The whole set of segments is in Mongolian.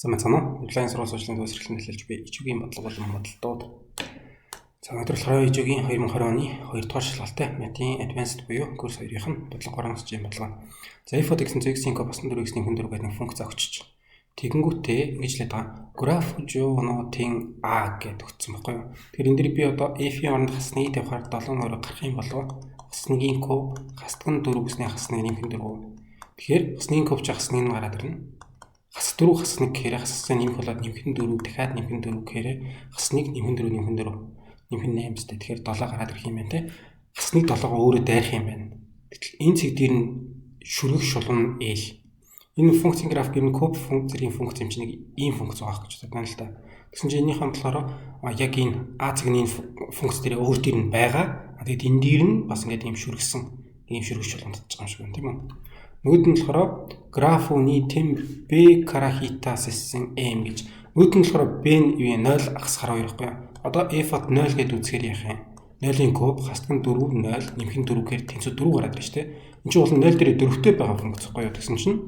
Санаа онлайн сургууль суучлалын төвсрэлэн хэлэлж би ижүүгийн бодлого болон бодолтууд. За өнөөдөр болохоор ижүүгийн 2020 оны 2 дугаар шалгалттай математикийн advanced буюу курс 2-ийнх нь бодлого гаргамжийн бодлого. За f гэсэн x-ийн басан 4x-ийн хүн дөрөв гэдэг функц авчиж. Тэгэнгүүтээ ингэж л байгаа. Граф жуунуудын a гэдэг өгсөн байхгүй юу? Тэгэхээр энэ дэр би одоо f-ийн оронд хасныг тавихаар 7 орой гарах юм болов. Хасныгийн куб хасдаг нь 4 гэсний хасныг нэмэх нь 4. Тэгэхээр хасныгийн куб ч хасныг нь гараад ирнэ. Хас 4 хасныг гэхээр хасныг нэмэх болоод нэмэх нь 4 дахиад нэмэх нь 4 гэхээр хасныг нэмэх нь 4 нэмэх нь 4 нэмэх нь 8 гэжтэй. Тэгэхээр 7 гараад ирэх юм байна те. Хасныг 7-гоо өөрөө дайрах юм байна. Гэтэл энэ цэг дээр нь шүргэх шулуун L. Энэ функцийн график нь куб функцийн функц юм чинь нэг ийм функц байгаа гэж бодно л да. Тэгсэн чинь энэний болохоор яг энэ a цэгний функц дээр өөр дээр нь байгаа. Тэгээд энэ дээр нь бас ингээд ийм шүргсэн ийм шүргэх шулуун татж байгаа юм шиг байна тийм үү? Нөгөөд нь болохоор граф үний тэм b карахитас эссэн m гэж. Нөгөөд нь болохоор b нь 0 ахсгаар 2 байхгүй юу? Одоо f-д 0 гэдээ үзэхээр яах юм? 0-ийн куб хасдаг нь 4 0 нэмэх нь 4 гэхээр тэнцүү 4 гараад ирж штэ. Энд чинь бол 0 дээр 4-тэй байгаа функц байхгүй юу? Тэгсэн чинь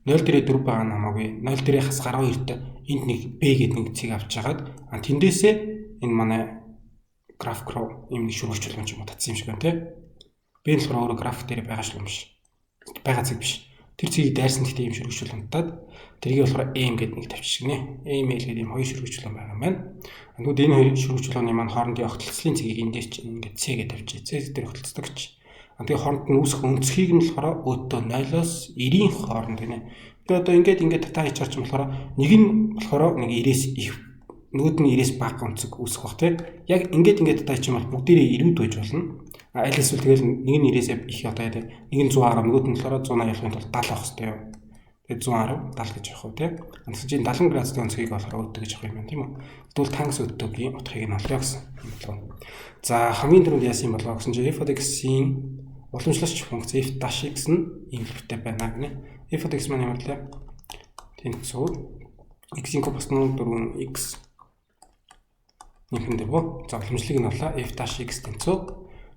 0 дээр 4 байгаа нь хамаагүй. 0 дээр хасгаар 2-тэй энд нэг b гэдэг нэг цэг авч жагаад тэндээсээ энэ манай граф руу ийм нэг шүргэж чулуун ч юм уу татсан юм шиг байна те. b нь болохоор өөрөө граф дээр байгаа шүү юм биш. Бага цэг биш. Тэр цэгийг дайрсан гэхдээ ийм шүргэж чулуунтаад тэрийг болохоор m гэдэг нэг тавьчихгнэ. m l гэдэг ийм хоёр шүргэж чулуун байгаа юм байна. Тэгвэл энэ хоёр шүргэж чулууны маань хоорондын огтлцлын цэгийг эндээс чинь ингээд c гэж тавьчих. c дээр огтлцдог гэж. Тэгээ хооронд нь үүсэх өнцгийг нь болохоор өөдөө 0-оос 90-ийн хооронд гинэ. Би одоо ингээд татаа хийчих юм болохоор нэг нь болохоор нэг 90-ээс их нөгөөд нь 90-ээс бага өнцөг үүсэх бах тийм. Яг ингээд татаа хийчих юм бол бүгдээрээ 90 байж болно. Аль эсвэл тэгэл нэг нь 90-ээс их одоо яг нэг нь 110 нөгөөд нь болохоор 180 явахын тулд 70 авах хэрэгтэй юу. Тэгээ 110 70 гэж явах уу тийм. Тэгвэл чинь 70 градусны өнцгийг болохоор өөдөө гэж явах юм байна тийм үү. Тэгвэл тангас өөдөөгийн утгыг нь олё гэсэн юм болов. За хамгийн түрүүнд яасан юм болов гэсэн чинь f(x)-ийн уламжлалч функц f'(x) нь ийм хэлбэртэй байна гэнэ. f(x) маань ямар вэ? Тэнцүү x-ийн куб басан 4x нэмэх нь 4. За уламжлалыг нь олоо f'(x) тэнцүү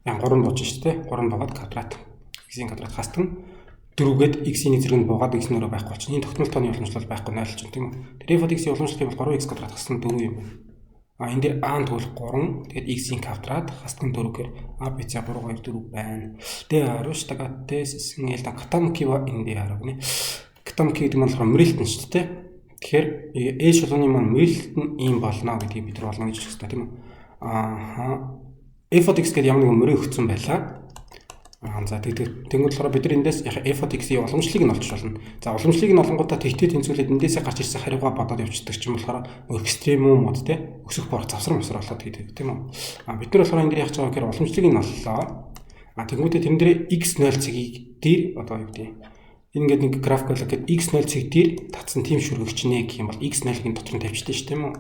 3 болж штэ 3 богод квадрат x-ийн квадрат хасдаг нь 4-гээд x-ийн зэрэг нь буугаад x нөрөө байхгүй болчихно. Энэ тогтмол тооны уламжлал байхгүй 0 ч тийм үү. Тэр f(x)-ийн уламжлалыг бол 3x квадрат хасдаг нь 4 юм байна. Энэ дээр a нь тэгвэл 3 тэгээд x-ийн квадрат хасдаг нь 4 гэхээр a бц 3 2 4 байна. Тэ харуулж тагатээс снэл катамкива энэ дээр хараг нэ. Катамки гэдэг нь болохоор мэрэлтэн шүү дээ. Тэгэхээр a шулууны маань мэрэлтэн ийм болно гэдгийг бид нар болгоно гэж хэлсэн тийм үү. f(x) гэдэг ямар нэгэн мөрөө өгсөн байлаа. За тэгвэл болохоор бид нар эндээс f(x)-ийн уламжлалыг нь олж болно. За уламжлалыг нь олонгуудаа тэгтээ тэнцвүүлээд эндээсээ гарч ирсэн хариугаа бодоод явчихдаг ч юм болохоор экстремум мод те өсөх борох завсар болоод гэдэг тийм үү. Бид нар болохоор энэ дээр яах гэж байгаа гэхээр уламжлалыг нь оллоо. Тэгмүүдээ тэрэн дээр x0 цэгийг дээр одоо юу гэдэг энэ ингээд нэг график байлаа гэхэд x0 цэг дээр татсан тийм шүргэгч нэ гэх юм бол x0-ийн дотор нь тавьчихдээ ш тийм үү.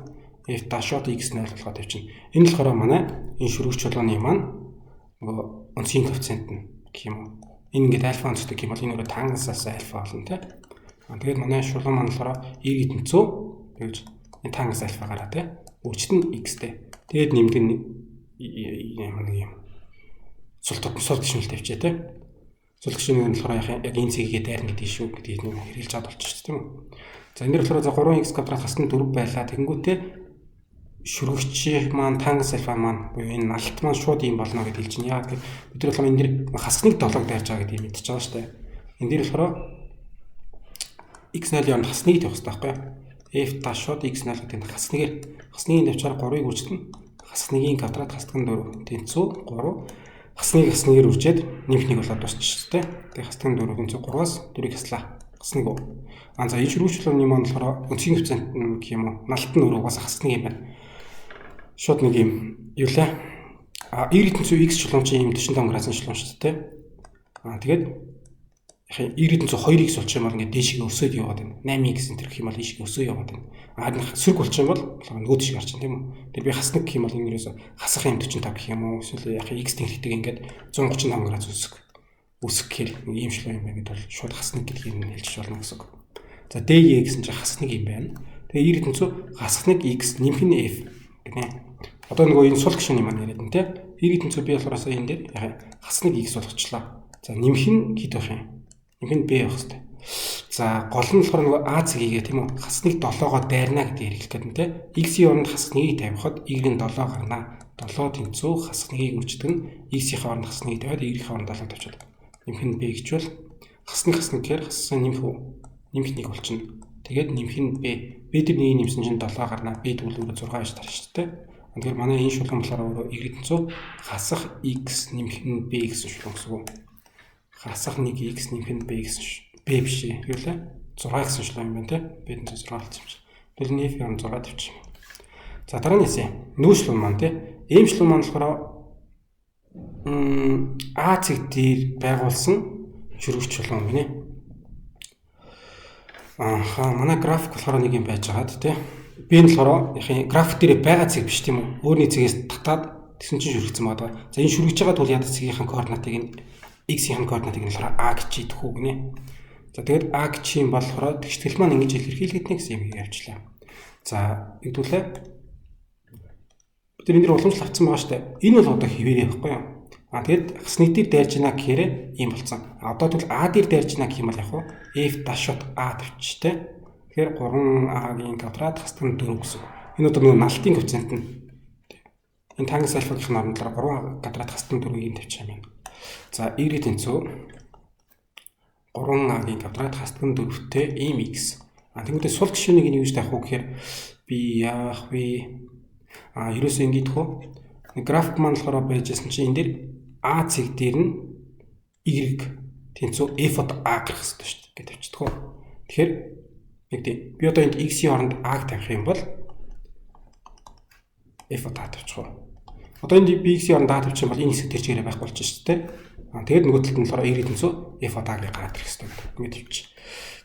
f дашууд x0 болгоод тавьчихна. Энэ л болохоор манай энэ шүргэгч чулууны маань нөгөө онцгийн коэффициент нь гэх юм уу. Энэ ингээд альфа онцтой гэх юм бол энэ өөрөө тангасаас альфа болно тийм. Тэгээд манай шулуун маань болохоор y тэнцүү тэгж энэ тангас альфа гараа тийм. Өчт нь x-тэй. Тэгээд нэмдэг нь юм сул гişмэл тавьчаа тийм. Сул гişмэл нь болохоор яг энэ цэгийг дайрна гэдэг шүү гэдгийг нэг хэрэгжилж чад болчих шүү тийм үү. За энэ дээр болохоор за 3x квадрат хасна 4 байлаа. Тэгэнгүүтээ шүргэгч маань тангас альфа маань буюу энэ налт маань шууд юм болно гэж хэлж байна. Яг бид нар болохоор энэ дэр хасныг 7-г дайрж байгаа гэдгийг мэдчихэж байгаа шүү дээ. Энэ дэр болохоор x0 явна хасныг тавих хэрэгтэй байхгүй юу? f дашууд x0 гэдэг нь хасныгийн тавьчаар 3-ыг үржтэн хасныгийн квадрат хасдаг нь 4 тэнцүү 3 хасныгээр үржээд нэмхнийг болоод дуусчих шүү дээ. Тэгээ хасдаг нь 4 тэнцүү 3-аас 4-ийг хаслаа. Хасныг уу. За энэ шүргэгчлөний маань болохоор өнцгийн коэффициент нь гэх юм уу? Налт нь өөрөө угаасаа хасныг юм байна. Шууд нэг юм юу лээ. y тэнцүү x чулуун чинь юм 45 градусын чулуун шүү дээ. Тэгээд y тэнцүү 2x болчих юм бол ингээд дээшээ өсөөд яваад байна. 8x энэ гэх юм бол ийшээ өсөө яваад байна. Харин сөрөг болчих юм бол нөгөө дэшээ гарч байна тийм үү. Тэр би хаснаг гэх юм бол энэ ерөөсө хасах юм 45 гэх юм уу. Эсвэл яг x тэнхтэйг ингээд 135 градус үсэх гэхээр ийм шулуун юм байна гэдээ бол шууд хаснаг гэдгийг нь хэлж болно гэсэн үг. За dy гэсэн чинь хаснаг юм байна. Тэгээ y тэнцүү хаснаг x нэмэх нь f гэнэ. Одоо нөгөө энэ сул гişүний маань яриад нь тийм. y тэнцүү b болохоос энэ дээр хаснаг x болгочлаа. За нэмэх нь хэд байх юм? Нэмэх нь b байх хэвээр. За гол нь болохоор нөгөө А цэгийг тийм үү хасныг 7-гоо дайрна гэдгийг хэлэх гэдэг нь те. X-ийн оронд хасах 1-ийг тавихад Y-ийн 7 гарна. 7 тэнцүү хасах 1-ийг үрждэг нь X-ийн оронд хасах 1-ийг тавиад Y-ийн оронд 7 тавьчихад нэмэх нь B гэжвэл хасах гэхээр хассан нэмэх 1 болчихно. Тэгээд нэмэх нь B. B дээр 1 нэмсэн чинь 7 гарна. B тэгвэл өөрөө 6 гэж тарах шүү дээ. Тэгэхээр манай энэ шулуун болохоор өөрөө Y тэнцүү хасах X нэмэх нь B гэсэн шулуун гэсэн үг. Хасах 1X нэмэх нь B гэсэн B биш ээ. Юу лээ? 6 гэсэн шулуун юм байна те. B тэнцүү 6 болсон юм чи. Тэгвэл F юм 6 тавьчих. За дараа нь нүүр шулуун маань те. Ийм шулуун маань болохоор А цэг дээр байгуулсан шүргэгч шулуун гинэ. Манай график болохоор нэг юм байж байгаа те. Би энэ болохоор график дээр байгаа цэг биш тийм үү? Өөрний цэгээс татаад тэгсэн чинь шүргэгцэн байгаа. За энэ шүргэж байгаа тул ядаж цэгийн координатыг нь X-ийн координатыг нь болохоор А гэж идэх үү гинэ. За тэгээд А гэж юм болохоор тэгштгэл маань ингэж илэрхийлгээд нэг юм явуулчлаа. За нэгдүгüйлээ. Бид энэ дээр уламжлал авсан байгаа шүү дээ. Энэ бол одоо хэвээрээ байхгүй юу? Тэгээд хасны дээр дайрж байна гэхээр ийм болсон. Одоо тэгвэл А дээр дайрж байна гэх юм бол яг хуу F дашот А тавьчихтэй. Тэгэхээр 3А-гийн квадрат хасдаг 4 гэсэн. Энэ одоо нөгөө налтын коэффициент нь. Энэ тангас альфагийн нормлоор 3А квадрат хасдаг 4-ийг тавьчих юм байна. За Y тэнцүү 3А-гийн квадрат хасдаг 4-тэй ийм X. Тэгмээдээ сул гишүүнийг нь юу гэж тавих вэ гэхээр би яах вэ? Ерөөсөө ингэдэг хөө. График маань болохоор байжсэн чинь энэ дээр А цэг дээр нь Y тэнцүү F от A гарах хэрэгтэй шүү дээ гэж тавьчихдаг хөө. Тэгэхээр би одоо энд X-ийн оронд A-г тавих юм бол F от A тавьчих уу. Одоо энд би X-ийн оронд A тавьчих юм бол энэ хэсэг тэр чигээрээ байхгүй болчих шүү дээ. Тэгээд нөгөө талд нь болохоор Y тэнцүү F от A-г гараад ирэх хэрэгтэй гэдэг тавьчих.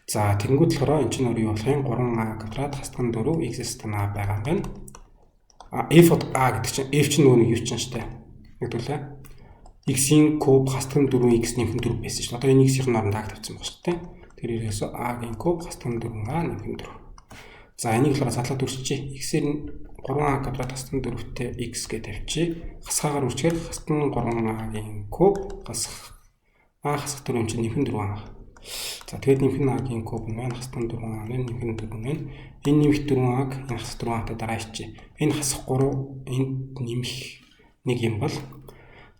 За тэгэнгүүт болохоор энэ чинь өөрөө юу болох юм 3A квадрат хасдаг 4 X-с танаа байгаа юм байна. F от A гэдэг чинь F чинь нөгөө нэг юу чинь шүү дээ. Нэгдүгüйлээ. X-ийн куб хасдаг 4X нэмэх 4 байсан шүү дээ. Одоо энэ X-ийн оронд A тавьсан байна шүү дээ. Тэр ерөөсөө A-гийн куб хасдаг 4A нэмэх 4. За энийг болохоор задлаад үрчиж X-ээр нь 3A квадрат хасдаг 4-тэй X гэж тавьчих. Хасгаагаар үрчгээр хасдаг 3A-гийн куб хасах A хасах 4 чинь нэмэх 4A. За тэгээд нэмэх нь A-гийн куб нь хасдаг 4A нэмэх 4 нь энэ нэмэх 4A-г энэ хасах 4A-тай дараа ичээ. Энэ хасах 3 энд нэмэх нэг юм бол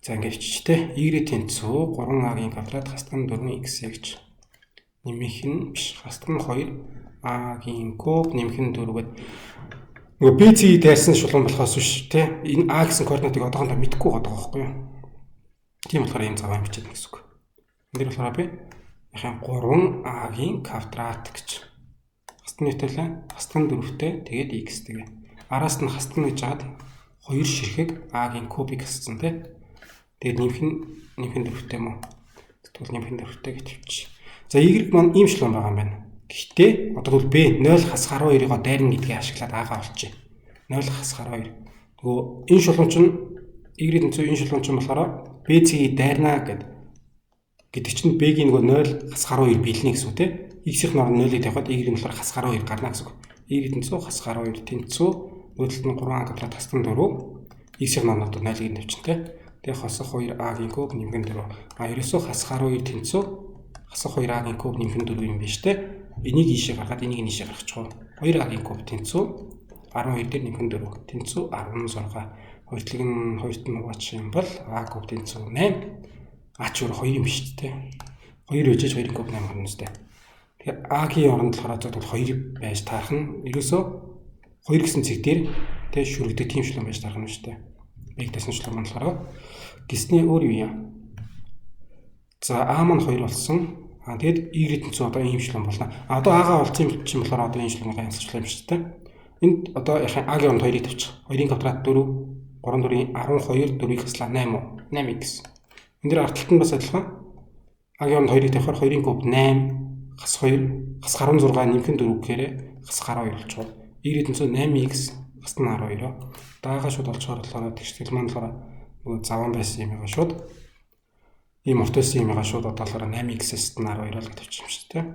за ингээд ичтэй Y тэнцүү 3A-гийн квадрат хасдаг 4X гэж нэмэх нь биш хасдаг 2A-гийн куб нэмэх нь 4 гэдэг нөгөө BC дайрсан шулуун болохоос биш те энэ A гэсэн координатыг одоохондоо мэдэхгүй байгаа байхгүй юу. Тийм болохоор ийм заваа бичээд гэсэн үг. Энд дээр болохоор би 3A-гийн квадрат гэж хасдаг нийтлээ хасдаг 4-тэй тэгээд X тэгээ араас нь хасдаг гэж жаад 2 ширхэг A-гийн кубыг хассан те. Тэгээд нэмэх нь 4-тэй юм уу? Тэгвэл нэмэх нь 4-тэй гэж тавьчих. За Y маань ийм шулуун байгаа юм байна. Гэхдээ одоо бол B 0 хасах 12-ыг дайрна гэдгийг ашиглаад А-гаа олчих. 0 хасах 12. Тэгвэл энэ шулуун чинь Y тэнцүү энэ шулуун чинь болохоор B цэгийг дайрна гэдэг чинь B-гийн нөгөө 0 хасах 12 биелнэ гэсэн үг те. X-ийн оронд 0-ыг тавихад Y-ийн болохоор хасах 12 гарна гэсэн үг. Y тэнцүү хасах 12 тэнцүү нөгөөдөлд нь 3A квадрат хасдаг 4 X-ийн оронд 0-ыг тавьчихна те. Тэгээ хасах 2A-гийн куб нэмэх 4. Ерөөсөө хасах 12 тэнцүү хасах 2A-гийн куб нэмэх 4 юм биш те. Энийг ийшээ гаргаад энийг ийшээ гаргачих уу. 2A-гийн куб тэнцүү 12 дээр нэмэх 4 тэнцүү 16. Хоёртлог нь хоёрт нь угаачих юм бол A куб тэнцүү 8. А ч өөр 2 юм биш те. 2 үжиж 2-ийн куб 8 гарна үстэй. Тэгэхээр А-гийн оронд болохоор зөвхөн 2 байж таарах нь ерөөсөө 2 гэсэн цэг дээр тэ шүргдэг тийм шулуун байж таарах нь шүү дээ. Бийг дэсэн шулуун болохоор гисний өөр юу юм. За А маань 2 болсон. Тэгээд Y тэнцүү одоо ийм шулуун болно. Одоо А-гаа олсон юм чинь болохоор одоо энэ шулуунгаа янзчлаа юм шүү дээ. Энд одоо яхаа А-гийн оронд 2-ыг тавьчих. 2-ийн квадрат 4 3 4-ийн 12 4-ийг хаслаа 8 уу? 8x. Энд дээр ард талд нь бас адилхан. А-гийн оронд 2-ыг тавихаар 2-ийн куб 8 хас 2 хас 16 нэмэх 4 гэхээр хас 12 болчихоо. Y тэнцүү 8x хас 12. Даага шууд олцохоор болохоор тэгштэл маань болохоор нөгөө заван байсан юм байгаа шууд. Ийм автосын юм байгаа шууд одоо болохоор 8x-с 12 л гэж тавьчих юм шүү дээ.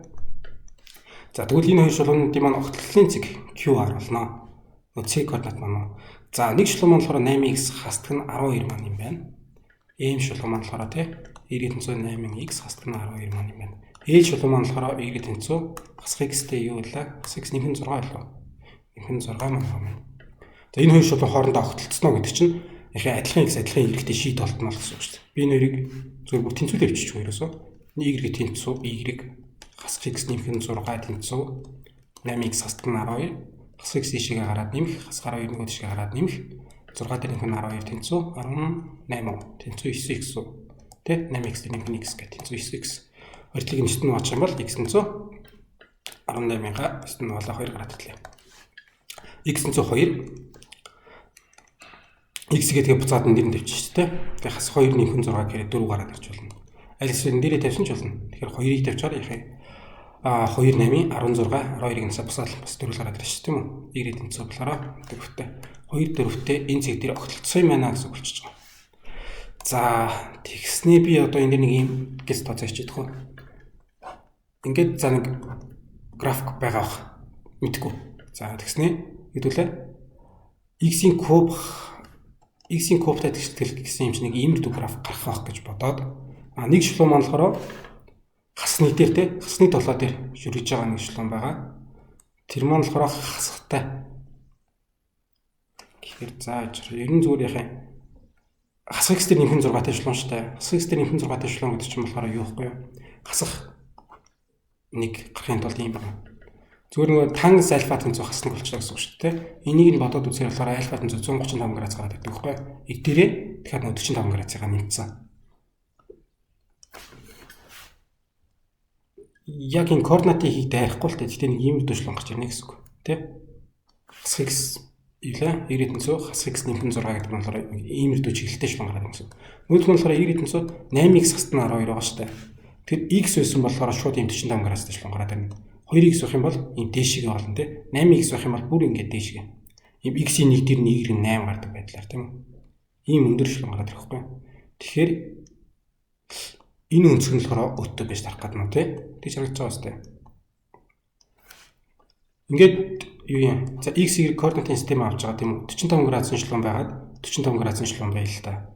За тэгвэл энэ хоёр шулуунуудын маань огтлолын цэг QR болно. Нөгөө цэг координат маань. За нэг шулуун маань болохоор 8x хасдаг нь 12 маань юм байна. Ийм шулуун маань болохоор Y тэнцүү 8x хасдаг нь 12 маань юм байна. ээлж шулуун маань болохоор y тэнцүү хасах x-тэй юу байлаа? Хасах x нэмэх 6 байлаа. Нэмэх 6 маань. За энэ хоёр шулуун хоорондоо огтлцсноо гэдэг чинь яхаа адилхан x адилхан y-тэй шийд толтно гэсэн үг шүү дээ. Би энэ хоёрыг зөвхөн бүр тэнцвүүлээ бичиж хоёроосоо. Y тэнцүү y хасах x нэмэх 6 тэнцүү 8x хасдаг нь 12. Хасах x ийшээгээ гараад нэмэх, хасах 12 нөгөө тийшээ гараад нэмэх 6 дээр нэмэх нь 12 тэнцүү 18 тэнцүү 9x үү. Тэ 8x дээр нэмэх нь x гэх тэнцүү 9x. Хоёртлыг нэшт нь очих юм бол x тэнцүү 18-га нэшт нь болоо 2 гараад ирлээ. X тэнцүү 2 x гэдэг буцаад энэ дээр тавьчих шүү дээ. Тэгээ хасах 2 нэмэх 6 гэхээр 4 гараад ирж болно. Аль эсвэл энэ дээрээ тавьсан ч болно. Тэгэхээр 2-ыг тавьчаар яхаа 2 8 16 12-ыг насаа бусаад бас 4 гараад ирж шүү тийм үү? Y тэнцүү болохоор төвхтэй 2 4-тэй энэ цэг дээр огтлцсон юм байна гэсэн үг болчихж байгаа. За тэгснээ би одоо энэ дээр нэг юм гэс тооцооч идэх үү. Ингээд за нэг график байгаа бах мэдгүй. За тэгснээ хэдүүлээ x-ийн кубтай тэгштэл гэсэн юм чинь нэг иймэрдүү график гарах байх гэж бодоод нэг шулуун маань болохоор хасны дээр те хасны толгой дээр шүргэж байгаа нэг шулуун байгаа. Тэр маань болохоор хасахтай. Тэгэхээр зааж ер нь зүгээр яхаа хасах x дээр нэмэх 6-тай шулуун штэ. Хасах x дээр нэмэх 6-тай шулуун гэдэг чинь болохоор юу вэ? Хасах нэг гарахын тулд юм байна. Зүгээр нэг тангас альфа тэнцүү хаснаг болчихлоо гэсэн үг шүү дээ. Энийг нь бодоод үзэхээр болохоор альфа тэнцүү 135 градус гараад ирдэг байхгүй юу? Эдгээрээ тэгэхээр 45 градусыг нэмсэн. Яг энэ координатын хийг дайрахгүй л дээ. Гэтэ нэг ийм дэвшлэн гарч ирнэ гэсэн үг. Тэ? Хасах x илээ y тэнцүү хасах x нэмэх 6 гэдэг нь болохоор иймэрдүү чиглэлтэй шулуун гараад ирсэн. Нөгөөх нь болохоор y тэнцүү 8x хасах нь 12 байгаа шүү дээ. Тэгэхээр x байсан болохоор шууд ийм 45 градустай шулуун гараад ирнэ. 2x байх юм бол ийм дээшгээ болно те 8x байх юм бол бүр ингээд дээшгээ ийм x-ийн нэг дээр нь y-ийн 8 гардаг байдлаар тийм үү ийм өндөр шулуун гараад ирэх байхгүй. Тэгэхээр энэ өнцөг нь болохоор өтөө байж тарах гэдэг нь тий харагдаж байгаа үстэй. Ингээд юу юм за x y координатын систем авч байгаа тийм үү 45 градусын шулуун байгаад 45 градусын шулуун байл л та.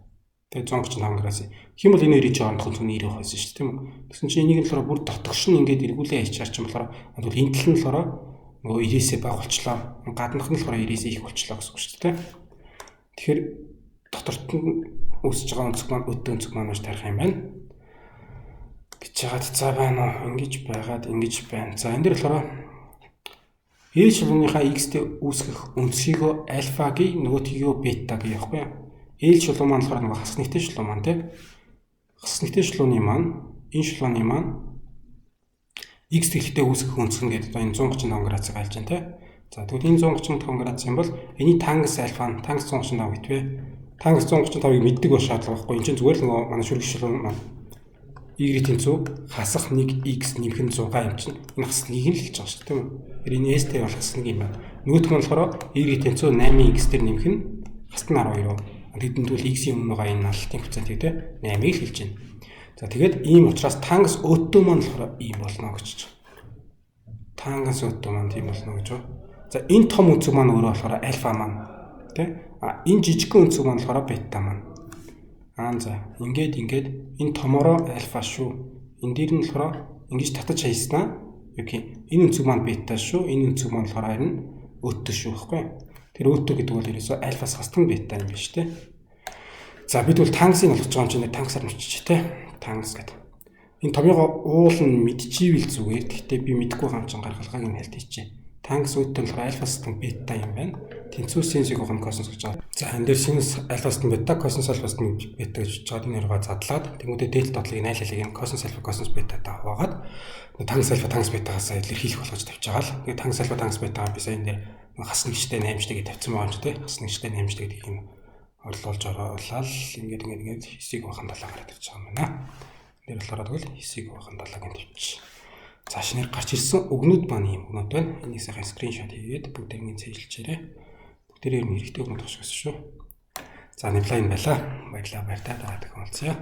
Тэгээ 135 градус. Хэм бол энэ хоёрын жоон тохиолдол нь 90 байсан шүү тийм үү. Тэгсэн чинь энийг нь болохоор бүр дотгош нь ингээд эргүүлээ хийчихар чинь болохоор энэ тал нь болохоор нөгөө 90-ээс бага болчлоо. Гаднах нь болохоор 90-ээс их болчлоо гэсэн үг шүү дээ. Тэгэхээр доторт нь үүсэж байгаа өнцөг маань өдөө өнцөг маань маш тарих юм байна. Гэж яагаад цаа байна уу? Ингэж байгаад ингэж байна. За энэ дэр болохоор ээж шулууныхаа x-тэй үүсгэх өнцгийгөө альфагийн нөгөөтгийгөө бета гэх явахгүй юу? Ээлж шулуун маань болохоор нөгөө хаснэгтэй шулуун маань тийм хаснэгтэй шулууны маань энэ шулууны маань x тэрхтээ үүсгэх өнцг нь гэдэг энэ 135 градусыг айлж байна тийм. За тэгвэл энэ 135 градус юм бол эний тангас альфа нь тангас 135 гэдэг вэ? Тангас 135-ыг мэддэг бол шаардлага байхгүй. Энд чинь зүгээр л нөгөө манай шүрэг шулуун маань y тэнцүү хасах 1x нэмэх нь 100 юм чинь энэ хасныг нь л хэлж байгаа шүү тийм үү? Энэ s-тэй бол хасныг юм байна. Нөгөөх нь болохоор y тэнцүү 8x дээр нэмэх нь хасна 12. Тэдэнд бол x-ийн өмнөгаа энэ налалтын коэффициент гэдэг 8-ыг хэлж байна. За тэгээд ийм учраас тангас өтөө маань болохоор ийм болно гэж байна. Тангас өтөө маань тийм болно гэж байна. За энэ том өнцөг маань өөрөө болохоор альфа маань тий? Энэ жижигхэн өнцөг маань болохоор бета маань. За ингээд энэ томороо альфа шүү. Энэ дээр нь болохоор ингэж татаж хайснаа. Окей. Энэ өнцөг маань бета шүү. Энэ өнцөг маань болохоор харин өтөө шүү гэхгүй. Тэр өтөө гэдэг бол ерөөсөө альфас хасдаг бета юм биш үү? За бид бол тангасыг олгож байгаа юм чинь тангасаар мчиж тэ. Тангас гэдэг. Энэ томьёо уул нь мэдчихийвэл зүгээр. Гэхдээ би мэдэхгүй байгаа юм чинь гаргалгааг нь хэлт хийчихэ. Тангас өтөө бол альфасдаг бета юм байна. Тэнцүү синусыг ухам косинус гэж байгаа. За энэ дээр синус альфасдаг бета, косинус альфасдаг бета гэж чад энэ хоёроо задлаад тэгмүүдээ дельта дотлыг найлалыг энэ косинус альфа косинус бета та хуваагаад тангас альфа тангас бетагаас илэрхийлэх болгож тавьж байгаа л. Тэгээ тангас альфа тангас бетагаа би сая энэ дээр хаснагчтай 8-штэйг тавьсан байгаа юм чи тий. Хаснагчтай 8-штэй гэдэг юм орлуулж оруулаад ингээд хэсийг бахан талаа гараад ирж байгаа юм байна. Дээр болохоор тэгвэл хэсийг бахан талааг нь тавьчих. Цааш нэр гарч ирсэн өгнүүд маань юм өгнүүд байна. Энийг сайхан скриншот хийгээд бүгдийг цэжилчээрэй. Бүгдээр юм хэрэгтэй өгнүүд багш гэсэн шүү. За нэвлайн байлаа. Баярлалаа баяртай дараадаг уулзъя.